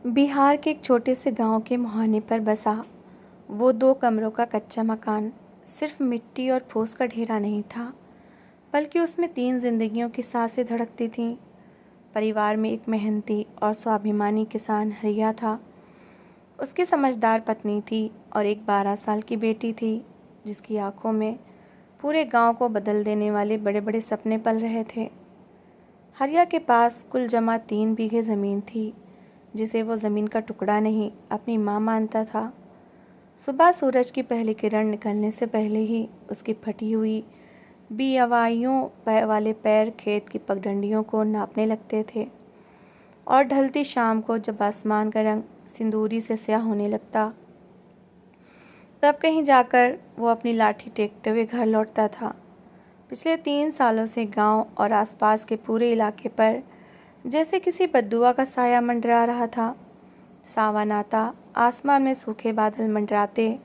बिहार के एक छोटे से गांव के मुहाने पर बसा वो 2 कमरों का कच्चा मकान सिर्फ मिट्टी और फूस का ढेरा नहीं था, बल्कि उसमें 3 जिंदगियों की सांसें धड़कती थीं। परिवार में एक मेहनती और स्वाभिमानी किसान हरिया था। उसकी समझदार पत्नी थी और एक 12 साल की बेटी थी, जिसकी आंखों में पूरे गांव को बदल देने वाले बड़े बड़े सपने पल रहे थे। हरिया के पास कुल जमा 3 बीघे ज़मीन थी, जिसे वो ज़मीन का टुकड़ा नहीं, अपनी माँ मानता था। सुबह सूरज की पहली किरण निकलने से पहले ही उसकी फटी हुई बियावाइयों वाले पैर खेत की पगडंडियों को नापने लगते थे, और ढलती शाम को जब आसमान का रंग सिंदूरी से स्याह होने लगता, तब कहीं जाकर वो अपनी लाठी टेकते हुए घर लौटता था। पिछले 3 सालों से गांव और आसपास के पूरे इलाके पर जैसे किसी बद्दुआ का साया मंडरा रहा था। सावन आता, आसमान में सूखे बादल मंडराते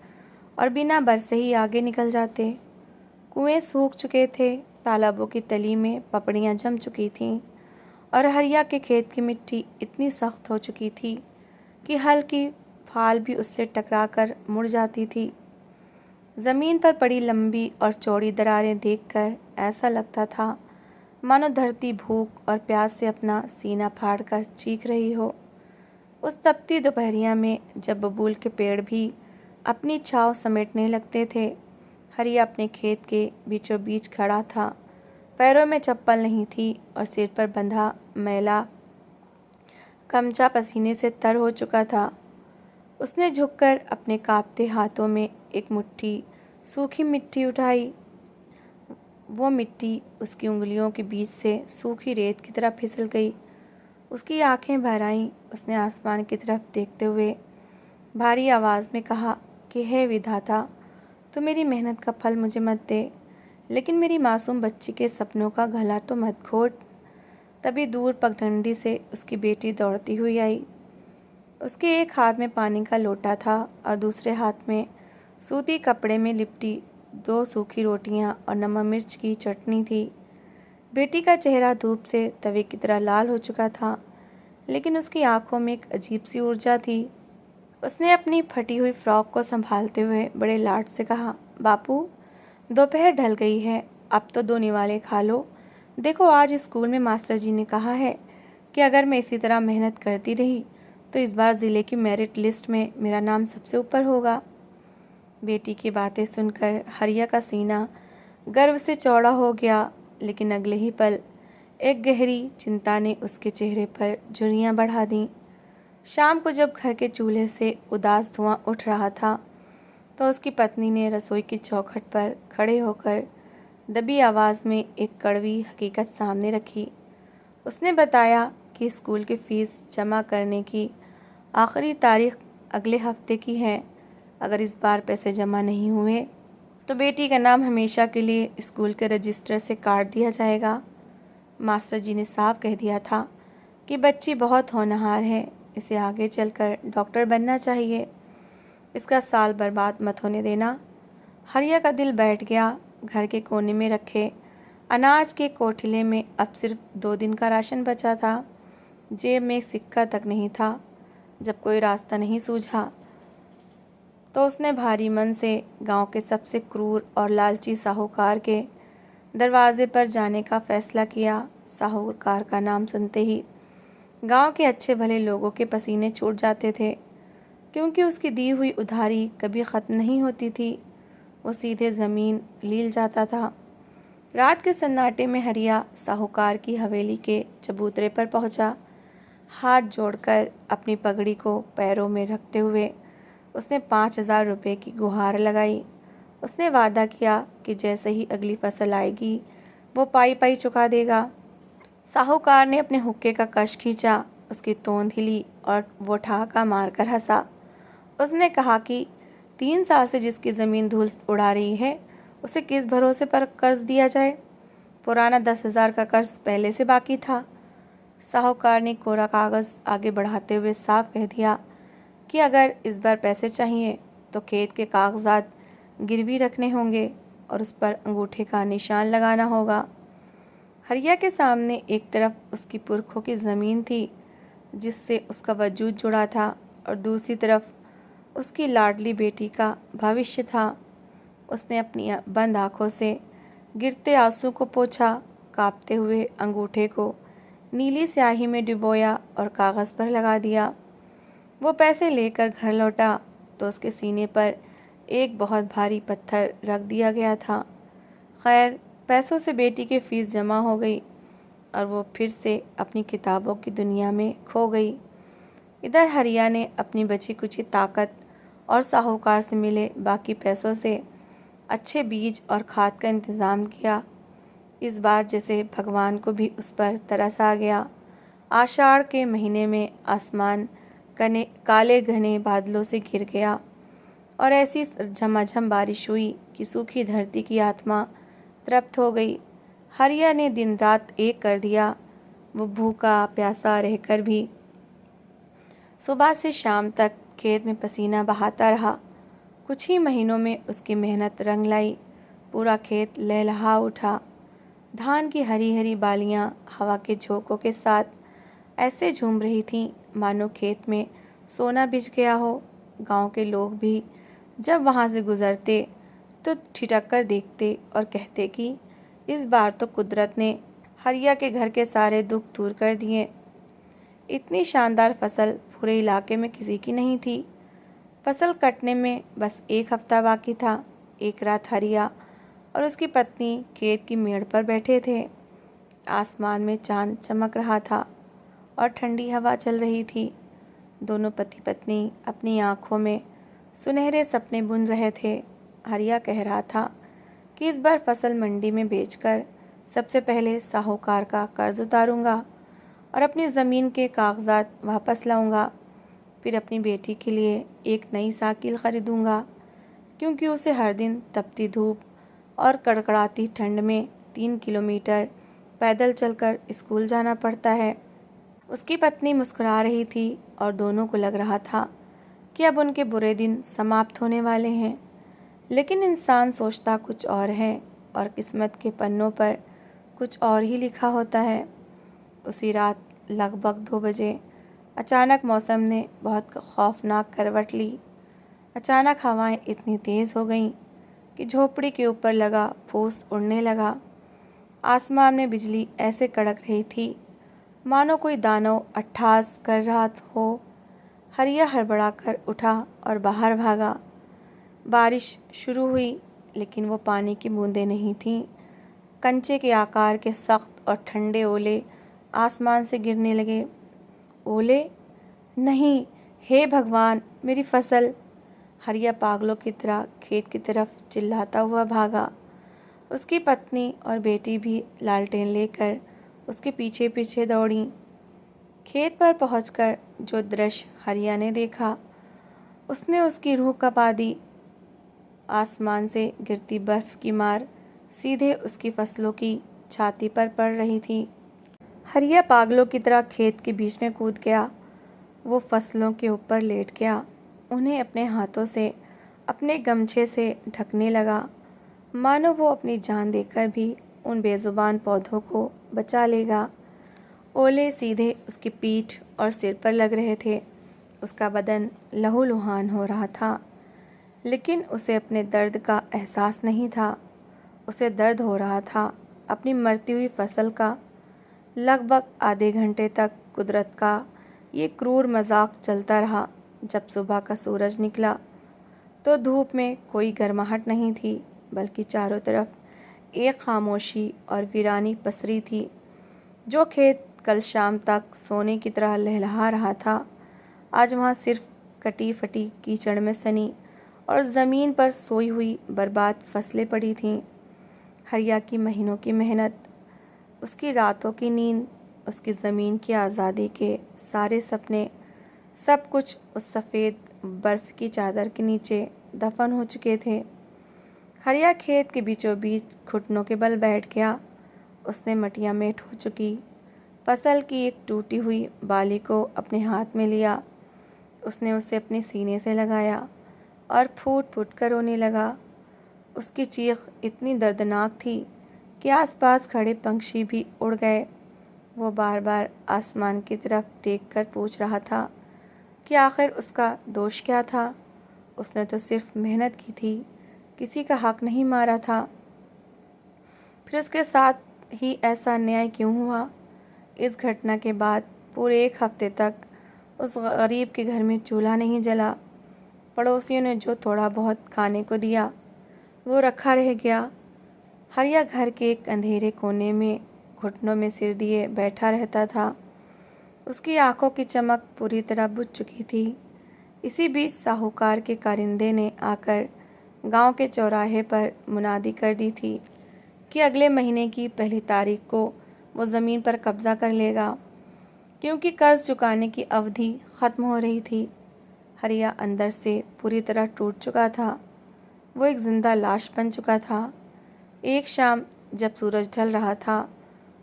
और बिना बरसे ही आगे निकल जाते। कुएं सूख चुके थे, तालाबों की तली में पपड़ियां जम चुकी थीं, और हरिया के खेत की मिट्टी इतनी सख्त हो चुकी थी कि हल्की फाल भी उससे टकराकर मुड़ जाती थी। ज़मीन पर पड़ी लंबी और चौड़ी दरारें देखकर ऐसा लगता था मानो धरती भूख और प्यास से अपना सीना फाड़कर चीख रही हो। उस तपती दोपहरिया में जब बबूल के पेड़ भी अपनी छाँव समेटने लगते थे, हरिया अपने खेत के बीचों बीच खड़ा था। पैरों में चप्पल नहीं थी और सिर पर बंधा मैला गमछा पसीने से तर हो चुका था। उसने झुककर अपने कांपते हाथों में एक मुट्ठी सूखी मिट्टी उठाई। वो मिट्टी उसकी उंगलियों के बीच से सूखी रेत की तरह फिसल गई। उसकी आंखें भर आईं। उसने आसमान की तरफ देखते हुए भारी आवाज़ में कहा कि हे विधाता, तू मेरी मेहनत का फल मुझे मत दे, लेकिन मेरी मासूम बच्ची के सपनों का गला तो मत घोट। तभी दूर पगडंडी से उसकी बेटी दौड़ती हुई आई। उसके एक हाथ में पानी का लोटा था और दूसरे हाथ में सूती कपड़े में लिपटी 2 सूखी रोटियां और नमक मिर्च की चटनी थी। बेटी का चेहरा धूप से तवे की तरह लाल हो चुका था, लेकिन उसकी आंखों में एक अजीब सी ऊर्जा थी। उसने अपनी फटी हुई फ्रॉक को संभालते हुए बड़े लाड से कहा, बापू, दोपहर ढल गई है, अब तो 2 निवाले खा लो। देखो, आज स्कूल में मास्टर जी ने कहा है कि अगर मैं इसी तरह मेहनत करती रही तो इस बार ज़िले की मेरिट लिस्ट में मेरा नाम सबसे ऊपर होगा। बेटी की बातें सुनकर हरिया का सीना गर्व से चौड़ा हो गया, लेकिन अगले ही पल एक गहरी चिंता ने उसके चेहरे पर झुर्रियाँ बढ़ा दीं। शाम को जब घर के चूल्हे से उदास धुआं उठ रहा था, तो उसकी पत्नी ने रसोई की चौखट पर खड़े होकर दबी आवाज़ में एक कड़वी हकीकत सामने रखी। उसने बताया कि स्कूल की फ़ीस जमा करने की आखिरी तारीख अगले हफ्ते की है। अगर इस बार पैसे जमा नहीं हुए तो बेटी का नाम हमेशा के लिए स्कूल के रजिस्टर से काट दिया जाएगा। मास्टर जी ने साफ कह दिया था कि बच्ची बहुत होनहार है, इसे आगे चलकर डॉक्टर बनना चाहिए। इसका साल बर्बाद मत होने देना। हरिया का दिल बैठ गया। घर के कोने में रखे अनाज के कोठिले में अब सिर्फ 2 दिन का राशन बचा था। जेब में एक सिक्का तक नहीं था। जब कोई रास्ता नहीं सूझा तो उसने भारी मन से गांव के सबसे क्रूर और लालची साहूकार के दरवाजे पर जाने का फैसला किया। साहूकार का नाम सुनते ही गांव के अच्छे भले लोगों के पसीने छूट जाते थे, क्योंकि उसकी दी हुई उधारी कभी ख़त्म नहीं होती थी। वो सीधे ज़मीन लील जाता था। रात के सन्नाटे में हरिया साहूकार की हवेली के चबूतरे पर पहुंचा। हाथ जोड़कर अपनी पगड़ी को पैरों में रखते हुए उसने 5,000 रुपये की गुहार लगाई। उसने वादा किया कि जैसे ही अगली फसल आएगी वो पाई पाई चुका देगा। साहूकार ने अपने हुक्के का कश खींचा। उसकी तोंद हिली और वो ठहाका मारकर हंसा। उसने कहा कि 3 साल से जिसकी ज़मीन धूल उड़ा रही है, उसे किस भरोसे पर कर्ज दिया जाए। पुराना 10,000 का कर्ज पहले से बाकी था। साहूकार ने कोरा कागज़ आगे बढ़ाते हुए साफ कह दिया कि अगर इस बार पैसे चाहिए तो खेत के कागजात गिरवी रखने होंगे और उस पर अंगूठे का निशान लगाना होगा। हरिया के सामने एक तरफ उसकी पुरखों की ज़मीन थी, जिससे उसका वजूद जुड़ा था, और दूसरी तरफ उसकी लाडली बेटी का भविष्य था। उसने अपनी बंद आँखों से गिरते आंसू को पोंछा, कांपते हुए अंगूठे को नीली स्याही में डुबोया और कागज़ पर लगा दिया। वो पैसे लेकर घर लौटा तो उसके सीने पर एक बहुत भारी पत्थर रख दिया गया था। खैर, पैसों से बेटी की फ़ीस जमा हो गई और वो फिर से अपनी किताबों की दुनिया में खो गई। इधर हरिया ने अपनी बची कुची ताकत और साहूकार से मिले बाकी पैसों से अच्छे बीज और खाद का इंतज़ाम किया। इस बार जैसे भगवान को भी उस पर तरस आ गया। आषाढ़ के महीने में आसमान काले घने बादलों से घिर गया और ऐसी झमाझम बारिश हुई कि सूखी धरती की आत्मा तृप्त हो गई। हरिया ने दिन रात एक कर दिया। वो भूखा प्यासा रहकर भी सुबह से शाम तक खेत में पसीना बहाता रहा। कुछ ही महीनों में उसकी मेहनत रंग लाई। पूरा खेत लहलहा उठा। धान की हरी हरी बालियां हवा के झोंकों के साथ ऐसे झूम रही थीं मानो खेत में सोना बिछ गया हो। गांव के लोग भी जब वहां से गुजरते तो ठिठक कर देखते और कहते कि इस बार तो कुदरत ने हरिया के घर के सारे दुख दूर कर दिए। इतनी शानदार फसल पूरे इलाके में किसी की नहीं थी। फसल कटने में बस एक हफ्ता बाकी था। एक रात हरिया और उसकी पत्नी खेत की मेड़ पर बैठे थे। आसमान में चांद चमक रहा था और ठंडी हवा चल रही थी। दोनों पति पत्नी अपनी आँखों में सुनहरे सपने बुन रहे थे। हरिया कह रहा था कि इस बार फसल मंडी में बेचकर सबसे पहले साहूकार का कर्ज उतारूंगा और अपनी ज़मीन के कागजात वापस लाऊंगा। फिर अपनी बेटी के लिए एक नई साइकिल खरीदूंगा, क्योंकि उसे हर दिन तपती धूप और कड़कड़ाती ठंड में 3 किलोमीटर पैदल चलकर स्कूल जाना पड़ता है। उसकी पत्नी मुस्कुरा रही थी और दोनों को लग रहा था कि अब उनके बुरे दिन समाप्त होने वाले हैं। लेकिन इंसान सोचता कुछ और है और किस्मत के पन्नों पर कुछ और ही लिखा होता है। उसी रात लगभग 2 बजे अचानक मौसम ने बहुत खौफनाक करवट ली। अचानक हवाएं इतनी तेज़ हो गईं कि झोपड़ी के ऊपर लगा फूस उड़ने लगा। आसमान में बिजली ऐसे कड़क रही थी मानो कोई दानव अट्टहास कर रहा हो। हरिया हड़बड़ा कर उठा और बाहर भागा। बारिश शुरू हुई, लेकिन वो पानी की बूंदें नहीं थीं। कंचे के आकार के सख्त और ठंडे ओले आसमान से गिरने लगे। ओले? नहीं, हे भगवान, मेरी फसल! हरिया पागलों की तरह खेत की तरफ चिल्लाता हुआ भागा। उसकी पत्नी और बेटी भी लालटेन लेकर उसके पीछे पीछे दौड़ी। खेत पर पहुंचकर जो दृश्य हरिया ने देखा, उसने उसकी रूह कंपा दी। आसमान से गिरती बर्फ की मार सीधे उसकी फसलों की छाती पर पड़ रही थी। हरिया पागलों की तरह खेत के बीच में कूद गया। वो फसलों के ऊपर लेट गया, उन्हें अपने हाथों से अपने गमछे से ढकने लगा, मानो वो अपनी जान देकर भी उन बेजुबान पौधों को बचा लेगा। ओले सीधे उसकी पीठ और सिर पर लग रहे थे। उसका बदन लहूलुहान हो रहा था, लेकिन उसे अपने दर्द का एहसास नहीं था। उसे दर्द हो रहा था अपनी मरती हुई फसल का। लगभग आधे घंटे तक कुदरत का ये क्रूर मजाक चलता रहा। जब सुबह का सूरज निकला तो धूप में कोई गर्माहट नहीं थी, बल्कि चारों तरफ एक खामोशी और वीरानी पसरी थी। जो खेत कल शाम तक सोने की तरह लहलहा रहा था, आज वहाँ सिर्फ कटी फटी कीचड़ में सनी और ज़मीन पर सोई हुई बर्बाद फसलें पड़ी थीं। हरिया की महीनों की मेहनत, उसकी रातों की नींद, उसकी ज़मीन की आज़ादी के सारे सपने, सब कुछ उस सफ़ेद बर्फ़ की चादर के नीचे दफन हो चुके थे। हरिया खेत के बीचों बीच घुटनों के बल बैठ गया। उसने मटिया मेट हो चुकी फसल की एक टूटी हुई बाली को अपने हाथ में लिया। उसने उसे अपने सीने से लगाया और फूट फूट कर रोने लगा। उसकी चीख इतनी दर्दनाक थी कि आसपास खड़े पंछी भी उड़ गए। वो बार बार आसमान की तरफ देखकर पूछ रहा था कि आखिर उसका दोष क्या था। उसने तो सिर्फ मेहनत की थी, किसी का हक नहीं मारा था। फिर उसके साथ ही ऐसा अन्याय क्यों हुआ? इस घटना के बाद पूरे 1 हफ्ते तक उस गरीब के घर में चूल्हा नहीं जला। पड़ोसियों ने जो थोड़ा बहुत खाने को दिया वो रखा रह गया। हरिया घर के एक अंधेरे कोने में घुटनों में सिर दिए बैठा रहता था। उसकी आंखों की चमक पूरी तरह बुझ चुकी थी। इसी बीच साहूकार के कारिंदे ने आकर गांव के चौराहे पर मुनादी कर दी थी कि अगले महीने की 1 तारीख को वो ज़मीन पर कब्ज़ा कर लेगा, क्योंकि कर्ज चुकाने की अवधि ख़त्म हो रही थी। हरिया अंदर से पूरी तरह टूट चुका था। वो एक जिंदा लाश बन चुका था। एक शाम जब सूरज ढल रहा था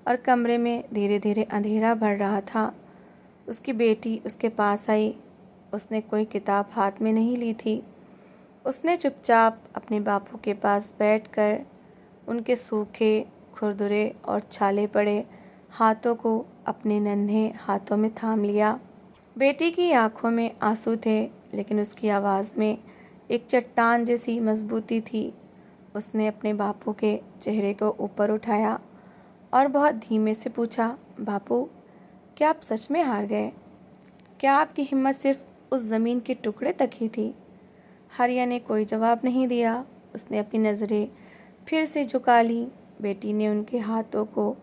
और कमरे में धीरे धीरे अंधेरा बढ़ रहा था, उसकी बेटी उसके पास आई। उसने कोई किताब हाथ में नहीं ली थी। उसने चुपचाप अपने बापू के पास बैठकर उनके सूखे, खुरदुरे और छाले पड़े हाथों को अपने नन्हे हाथों में थाम लिया। बेटी की आंखों में आंसू थे, लेकिन उसकी आवाज़ में एक चट्टान जैसी मजबूती थी। उसने अपने बापू के चेहरे को ऊपर उठाया और बहुत धीमे से पूछा, बापू, क्या आप सच में हार गए? क्या आपकी हिम्मत सिर्फ उस ज़मीन के टुकड़े तक ही थी? हरिया ने कोई जवाब नहीं दिया। उसने अपनी नज़रें फिर से झुका ली। बेटी ने उनके हाथों को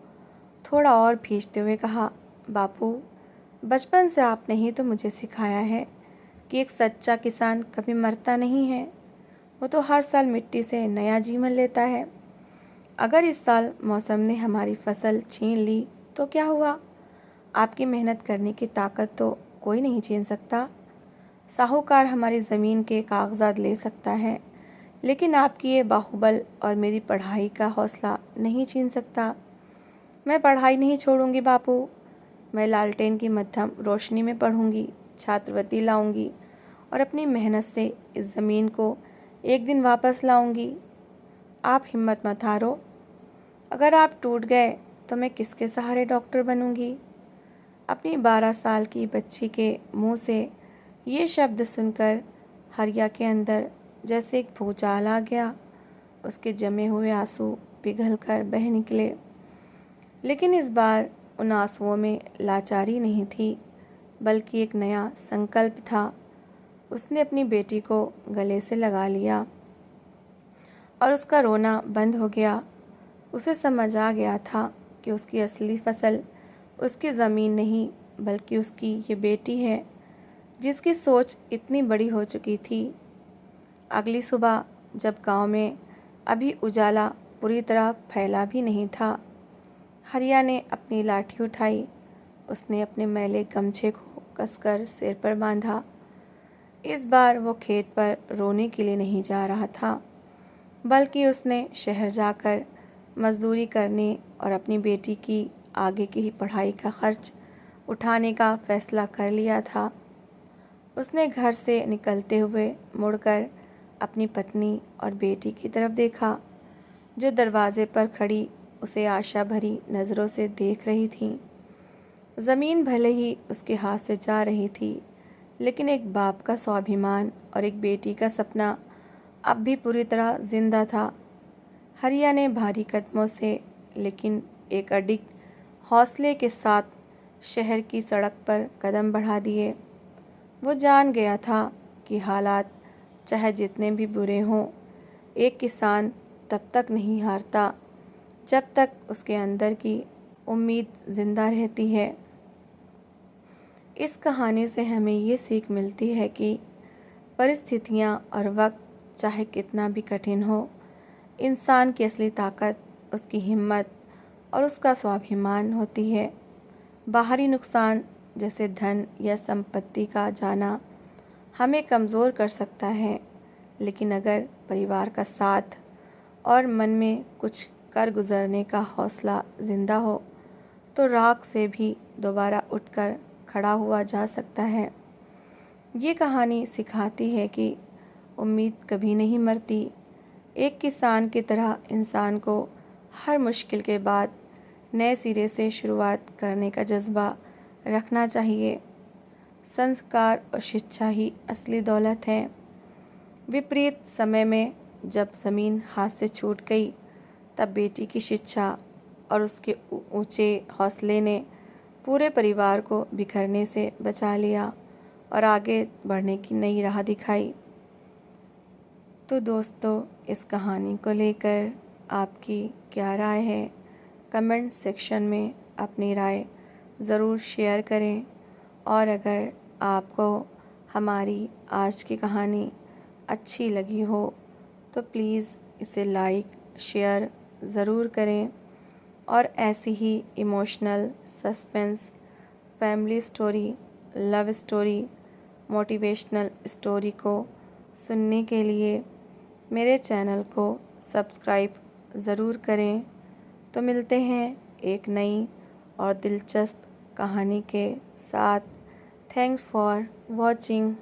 थोड़ा और खींचते हुए कहा, बापू, बचपन से आपने ही तो मुझे सिखाया है कि एक सच्चा किसान कभी मरता नहीं है। वो तो हर साल मिट्टी से नया जीवन लेता है। अगर इस साल मौसम ने हमारी फसल छीन ली तो क्या हुआ? आपकी मेहनत करने की ताकत तो कोई नहीं छीन सकता। साहूकार हमारी ज़मीन के कागजात ले सकता है, लेकिन आपकी ये बाहुबल और मेरी पढ़ाई का हौसला नहीं छीन सकता। मैं पढ़ाई नहीं छोड़ूंगी बापू। मैं लालटेन की मध्यम रोशनी में पढ़ूंगी, छात्रवृत्ति लाऊंगी और अपनी मेहनत से इस ज़मीन को एक दिन वापस लाऊंगी। आप हिम्मत मत हारो। अगर आप टूट गए तो मैं किसके सहारे डॉक्टर बनूंगी? अपनी 12 साल की बच्ची के मुंह से ये शब्द सुनकर हरिया के अंदर जैसे एक भूचाल आ गया। उसके जमे हुए आंसू पिघलकर बह निकले। लेकिन इस बार उन आंसुओं में लाचारी नहीं थी, बल्कि एक नया संकल्प था। उसने अपनी बेटी को गले से लगा लिया और उसका रोना बंद हो गया। उसे समझ आ गया था कि उसकी असली फसल उसकी ज़मीन नहीं, बल्कि उसकी ये बेटी है, जिसकी सोच इतनी बड़ी हो चुकी थी। अगली सुबह जब गांव में अभी उजाला पूरी तरह फैला भी नहीं था, हरिया ने अपनी लाठी उठाई। उसने अपने मैले गमछे को कसकर सिर पर बांधा। इस बार वो खेत पर रोने के लिए नहीं जा रहा था, बल्कि उसने शहर जाकर मजदूरी करने और अपनी बेटी की आगे की पढ़ाई का खर्च उठाने का फैसला कर लिया था। उसने घर से निकलते हुए मुड़कर अपनी पत्नी और बेटी की तरफ देखा, जो दरवाजे पर खड़ी उसे आशा भरी नज़रों से देख रही थीं। ज़मीन भले ही उसके हाथ से जा रही थी, लेकिन एक बाप का स्वाभिमान और एक बेटी का सपना अब भी पूरी तरह जिंदा था। हरिया ने भारी कदमों से, लेकिन एक अडिग हौसले के साथ शहर की सड़क पर कदम बढ़ा दिए। वो जान गया था कि हालात चाहे जितने भी बुरे हों, एक किसान तब तक नहीं हारता जब तक उसके अंदर की उम्मीद जिंदा रहती है। इस कहानी से हमें ये सीख मिलती है कि परिस्थितियाँ और वक्त चाहे कितना भी कठिन हो, इंसान की असली ताकत उसकी हिम्मत और उसका स्वाभिमान होती है। बाहरी नुकसान जैसे धन या संपत्ति का जाना हमें कमज़ोर कर सकता है, लेकिन अगर परिवार का साथ और मन में कुछ कर गुजरने का हौसला ज़िंदा हो, तो राख से भी दोबारा उठकर खड़ा हुआ जा सकता है। ये कहानी सिखाती है कि उम्मीद कभी नहीं मरती। एक किसान की तरह इंसान को हर मुश्किल के बाद नए सिरे से शुरुआत करने का जज्बा रखना चाहिए। संस्कार और शिक्षा ही असली दौलत है। विपरीत समय में जब ज़मीन हाथ से छूट गई, तब बेटी की शिक्षा और उसके ऊंचे हौसले ने पूरे परिवार को बिखरने से बचा लिया और आगे बढ़ने की नई राह दिखाई। तो दोस्तों, इस कहानी को लेकर आपकी क्या राय है? कमेंट सेक्शन में अपनी राय ज़रूर शेयर करें। और अगर आपको हमारी आज की कहानी अच्छी लगी हो तो प्लीज़ इसे लाइक शेयर ज़रूर करें। और ऐसी ही emotional, suspense, family story, love story, motivational story को सुनने के लिए मेरे चैनल को सब्सक्राइब ज़रूर करें। तो मिलते हैं एक नई और दिलचस्प कहानी के साथ। Thanks for watching.